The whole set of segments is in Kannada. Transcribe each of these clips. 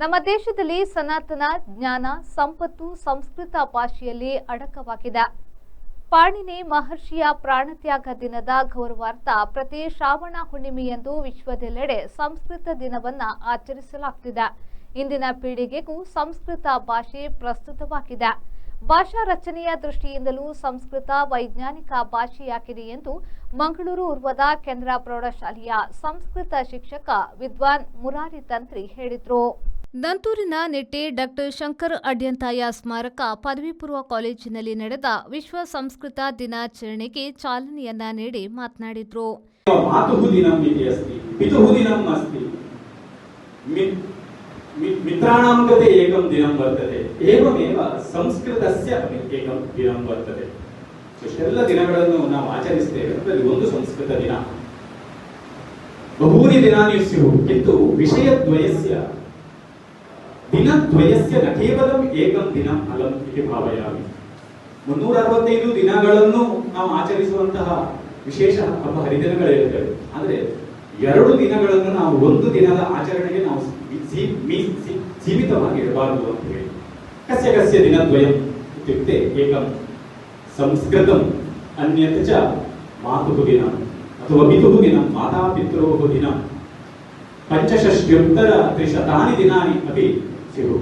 ನಮ್ಮ ದೇಶದಲ್ಲಿ ಸನಾತನ ಜ್ಞಾನ ಸಂಪತ್ತು ಸಂಸ್ಕೃತ ಭಾಷೆಯಲ್ಲಿ ಅಡಕವಾಗಿದೆ. ಪಾಣಿನಿ ಮಹರ್ಷಿಯ ಪ್ರಾಣತ್ಯಾಗ ದಿನದ ಗೌರವಾರ್ಥ ಪ್ರತಿ ಶ್ರಾವಣ ಹುಣ್ಣಿಮೆಯಂದು ವಿಶ್ವದೆಲ್ಲೆಡೆ ಸಂಸ್ಕೃತ ದಿನವನ್ನು ಆಚರಿಸಲಾಗುತ್ತಿದೆ. ಇಂದಿನ ಪೀಳಿಗೆಗೂ ಸಂಸ್ಕೃತ ಭಾಷೆ ಪ್ರಸ್ತುತವಾಗಿದೆ. ಭಾಷಾ ರಚನೆಯ ದೃಷ್ಟಿಯಿಂದಲೂ ಸಂಸ್ಕೃತ ವೈಜ್ಞಾನಿಕ ಭಾಷೆಯಾಗಿದೆ ಎಂದು ಮಂಗಳೂರು ಉರ್ವದ ಕೇಂದ್ರ ಪ್ರೌಢಶಾಲೆಯ ಸಂಸ್ಕೃತ ಶಿಕ್ಷಕ ವಿದ್ವಾನ್ ಮುರಾರಿ ತಂತ್ರಿ ಹೇಳಿದರು. ನಂತೂರಿನ ನೆಟ್ಟೆ ಡಾಕ್ಟರ್ ಶಂಕರ್ ಅಡ್ಯಂತಾಯ ಸ್ಮಾರಕ ಪದವಿ ಪೂರ್ವ ಕಾಲೇಜಿನಲ್ಲಿ ನಡೆದ ವಿಶ್ವ ಸಂಸ್ಕೃತ ದಿನಾಚರಣೆಗೆ ಚಾಲನೆಯನ್ನ ನೀಡಿ ಮಾತನಾಡಿದರು. ಮಿತ್ರಾಣಾಂ ಕೃತೆ ಏಕಂ ದಿನಂ ವರ್ತತೆ ಏವಮೇವ ಸಂಸ್ಕೃತಸ್ಯ ಏಕಂ ದಿನಂ ವರ್ತತೆ. ಇಷ್ಟೆಲ್ಲ ದಿನಗಳನ್ನು ನಾವು ಆಚರಿಸ್ತೇವೆ. ಅದರಲ್ಲಿ ಒಂದು ಸಂಸ್ಕೃತ ದಿನ. ಬಹೂನಿ ದಿನಾನಿ ಸ್ಯುಃ ಕಿಂತು ವಿಷಯದ್ವಯಸ್ಯ ದಿನದ್ವಯಸ್ಯ ನ ಕೇವಲಂ ಏಕಂ ದಿನಂ ಅಲಂ ಇತಿ ಭಾವಯಾಮಿ. 365 ದಿನಗಳನ್ನು ನಾವು ಆಚರಿಸುವಂತಹ ವಿಶೇಷ ಹಬ್ಬ ಹರಿದಿನಗಳಿರುತ್ತವೆ. ಆದರೆ 2 ದಿನಗಳನ್ನು ನಾವು ಒಂದು ದಿನದ ಆಚರಣೆಗೆ ನಾವು ಸೀಮಿತವಾಗಿರಬಾರದು ಅಂತ ಹೇಳಿ. ಕಸ್ಯ ಕಸ್ಯ ದಿನದ್ವಯಂ ಇತ್ಯುಕ್ತೆ ಏಕಂ ಸಂಸ್ಕೃತಂ ಅನ್ಯತ್ ಚ ಮಾತುಃ ದಿನಂ ಅಥವಾ ಪಿತುಃ ದಿನಂ ಮಾತಾಪಿತೃೋಃ ದಿನಂ ಪಂಚಷಷ್ಟ್ಯುತ್ತರ 300 ದಿನಾನಿ ಅಪಿ ಸ್ಯುಃ.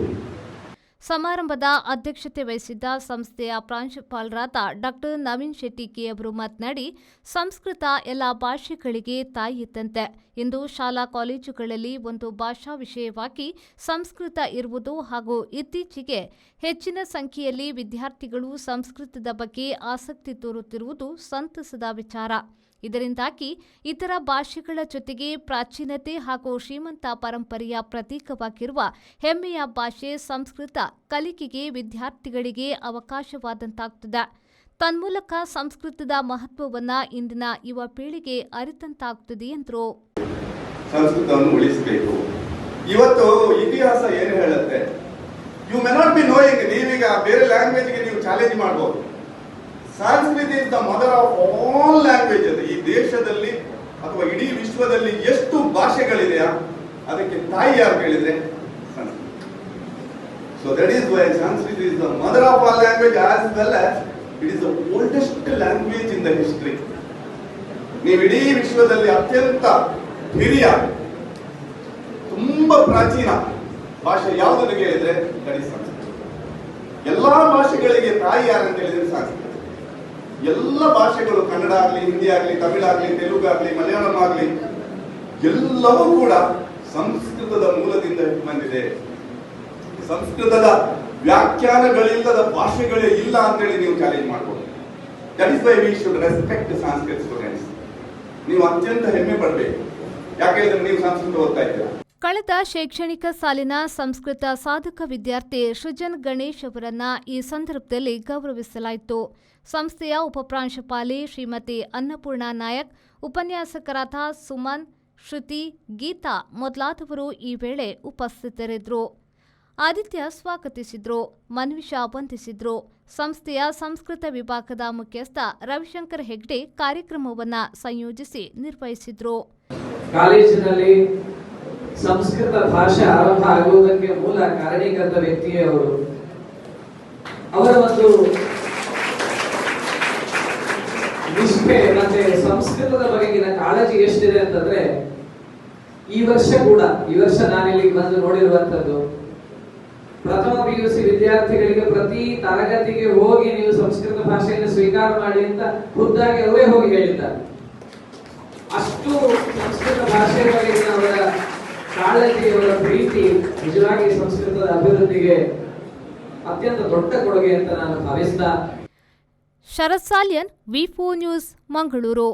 ಸಮಾರಂಭದ ಅಧ್ಯಕ್ಷತೆ ವಹಿಸಿದ್ದ ಸಂಸ್ಥೆಯ ಪ್ರಾಂಶುಪಾಲರಾದ ಡಾಕ್ಟರ್ ನವೀನ್ ಶೆಟ್ಟಿ ಕೆ ಅವರು ಮಾತನಾಡಿ, ಸಂಸ್ಕೃತ ಎಲ್ಲ ಭಾಷೆಗಳಿಗೆ ತಾಯಿ ಇದ್ದಂತೆ. ಇಂದು ಶಾಲಾ ಕಾಲೇಜುಗಳಲ್ಲಿ ಒಂದು ಭಾಷಾ ವಿಷಯವಾಗಿ ಸಂಸ್ಕೃತ ಇರುವುದು ಹಾಗೂ ಇತ್ತೀಚೆಗೆ ಹೆಚ್ಚಿನ ಸಂಖ್ಯೆಯಲ್ಲಿ ವಿದ್ಯಾರ್ಥಿಗಳು ಸಂಸ್ಕೃತದ ಬಗ್ಗೆ ಆಸಕ್ತಿ ತೋರುತ್ತಿರುವುದು ಸಂತಸದ ವಿಚಾರ. ಇದರಿಂದಾಗಿ ಇತರ ಭಾಷೆಗಳ ಜೊತೆಗೆ ಪ್ರಾಚೀನತೆ ಹಾಗೂ ಶ್ರೀಮಂತ ಪರಂಪರೆಯ ಪ್ರತೀಕವಾಗಿರುವ ಹೆಮ್ಮೆಯ ಭಾಷೆ ಸಂಸ್ಕೃತ ಕಲಿಕೆಗೆ ವಿದ್ಯಾರ್ಥಿಗಳಿಗೆ ಅವಕಾಶವಾದಂತಾಗುತ್ತದೆ. ತನ್ಮೂಲಕ ಸಂಸ್ಕೃತದ ಮಹತ್ವವನ್ನ ಇಂದಿನ ಯುವ ಪೀಳಿಗೆ ಅರಿತಂತಾಗುತ್ತದೆ ಎಂದರು. ಸಂಸ್ಕೃತವನ್ನು ಉಳಿಸಬೇಕು. ಇವತ್ತು ಇತಿಹಾಸ ಏನು ಹೇಳುತ್ತೆ, you may not be knowing. ನೀವೀಗ ಬೇರೆ ಲ್ಯಾಂಗ್ವೇಜ್ಗೆ ನೀವು ಚಾಲೆಂಜ್ ಮಾಡಬಹುದು. Sanskrit is the mother of all languages. ಈ ದೇಶದಲ್ಲಿ ಅಥವಾ ಇಡೀ ವಿಶ್ವದಲ್ಲಿ ಎಷ್ಟು ಭಾಷೆಗಳಿದೆಯಾ ಅದಕ್ಕೆ ತಾಯಿ ಯಾರು ಕೇಳಿದ್ರೆ Sanskrit. So that is why Sanskrit is the mother of all language as well as it is the oldest language in the history. ನೀವು ಇಡೀ ವಿಶ್ವದಲ್ಲಿ ಅತ್ಯಂತ ಹಿರಿಯ ತುಂಬಾ ಪ್ರಾಚೀನ ಭಾಷೆ ಯಾವುದನ್ನು ಕೇಳಿದ್ರೆ ದಟ್ ಈಸ್ ಸಂಸ್ಕೃತ. ಎಲ್ಲಾ ಭಾಷೆಗಳಿಗೆ ತಾಯಿ ಯಾರಂತ ಹೇಳಿದ್ರೆ ಸಂಸ್ಕೃತ. ಎಲ್ಲ ಭಾಷೆಗಳು, ಕನ್ನಡ ಆಗಲಿ, ಹಿಂದಿ ಆಗಲಿ, ತಮಿಳಾಗ್ಲಿ, ತೆಲುಗು ಆಗಲಿ, ಮಲಯಾಳಂ ಆಗಲಿ, ಎಲ್ಲವೂ ಕೂಡ ಸಂಸ್ಕೃತದ ಮೂಲದಿಂದ ಬಂದಿದೆ. ಸಂಸ್ಕೃತದ ವ್ಯಾಖ್ಯಾನಗಳಿಲ್ಲದ ಭಾಷೆಗಳೇ ಇಲ್ಲ ಅಂತೇಳಿ ನೀವು ಚಾಲೆಂಜ್ ಮಾಡಬಹುದು. That is why we should respect Sanskrit students. ನೀವು ಅತ್ಯಂತ ಹೆಮ್ಮೆ ಪಡಬೇಕು. ಯಾಕೆಂದ್ರೆ ನೀವು ಸಂಸ್ಕೃತ ಓದ್ತಾ ಇದ್ದೀರಾ. ಕಳೆದ ಶೈಕ್ಷಣಿಕ ಸಾಲಿನ ಸಂಸ್ಕೃತ ಸಾಧಕ ವಿದ್ಯಾರ್ಥಿ ಸೃಜನ್ ಗಣೇಶ್ ಅವರನ್ನ ಈ ಸಂದರ್ಭದಲ್ಲಿ ಗೌರವಿಸಲಾಯಿತು. ಸಂಸ್ಥೆಯ ಉಪಪ್ರಾಂಶುಪಾಲೆ ಶ್ರೀಮತಿ ಅನ್ನಪೂರ್ಣ ನಾಯಕ್, ಉಪನ್ಯಾಸಕರಾದ ಸುಮನ್, ಶ್ರುತಿ, ಗೀತಾ ಮೊದಲಾದವರು ಈ ವೇಳೆ ಉಪಸ್ಥಿತರಿದ್ದರು. ಆದಿತ್ಯ ಸ್ವಾಗತಿಸಿದ್ರು, ಮನ್ವಿಷಾ ವಂದಿಸಿದ್ರು. ಸಂಸ್ಥೆಯ ಸಂಸ್ಕೃತ ವಿಭಾಗದ ಮುಖ್ಯಸ್ಥ ರವಿಶಂಕರ್ ಹೆಗ್ಡೆ ಕಾರ್ಯಕ್ರಮವನ್ನು ಸಂಯೋಜಿಸಿ ನಿರ್ವಹಿಸಿದ್ರು. ಕಾಲೇಜಿನಲ್ಲಿ ಸಂಸ್ಕೃತ ಭಾಷೆ ಆರಂಭ ಆಗುವುದಕ್ಕೆ ಮೂಲ ಕಾರಣೀಕೃತ ವ್ಯಕ್ತಿಯೇ ಅವರು. ಅವರ ಒಂದು ನಿಷ್ಠೆ ಮತ್ತೆ ಸಂಸ್ಕೃತದ ಬಗೆಗಿನ ಕಾಳಜಿ ಎಷ್ಟಿದೆ ಅಂತಂದ್ರೆ, ಈ ವರ್ಷ ನಾನಿಲ್ಲಿ ಬಂದು ನೋಡಿರುವಂತದ್ದು, ಪ್ರಥಮ PUC ವಿದ್ಯಾರ್ಥಿಗಳಿಗೆ ಪ್ರತಿ ತರಗತಿಗೆ ಹೋಗಿ ನೀವು ಸಂಸ್ಕೃತ ಭಾಷೆಯನ್ನು ಸ್ವೀಕಾರ ಮಾಡಿ ಅಂತ ಖುದ್ದಾಗಿ ಅವರೇ ಹೋಗಿ ಹೇಳಿದ್ದಾರೆ. ಅಷ್ಟು ಸಂಸ್ಕೃತ ಭಾಷೆಯ ಬಗೆಗಿನ ಅವರ ಕಾಳಜಿ, ಅವರ ಪ್ರೀತಿ ನಿಜವಾಗಿ ಸಂಸ್ಕೃತದ ಅಭಿವೃದ್ಧಿಗೆ ಅತ್ಯಂತ ದೊಡ್ಡ ಕೊಡುಗೆ ಅಂತ ನಾನು ಭಾವಿಸ್ತಾ. ಶರತ್ ಸಾಲ್ಯನ್, ವಿ4 ನ್ಯೂಸ್, ಮಂಗಳೂರು.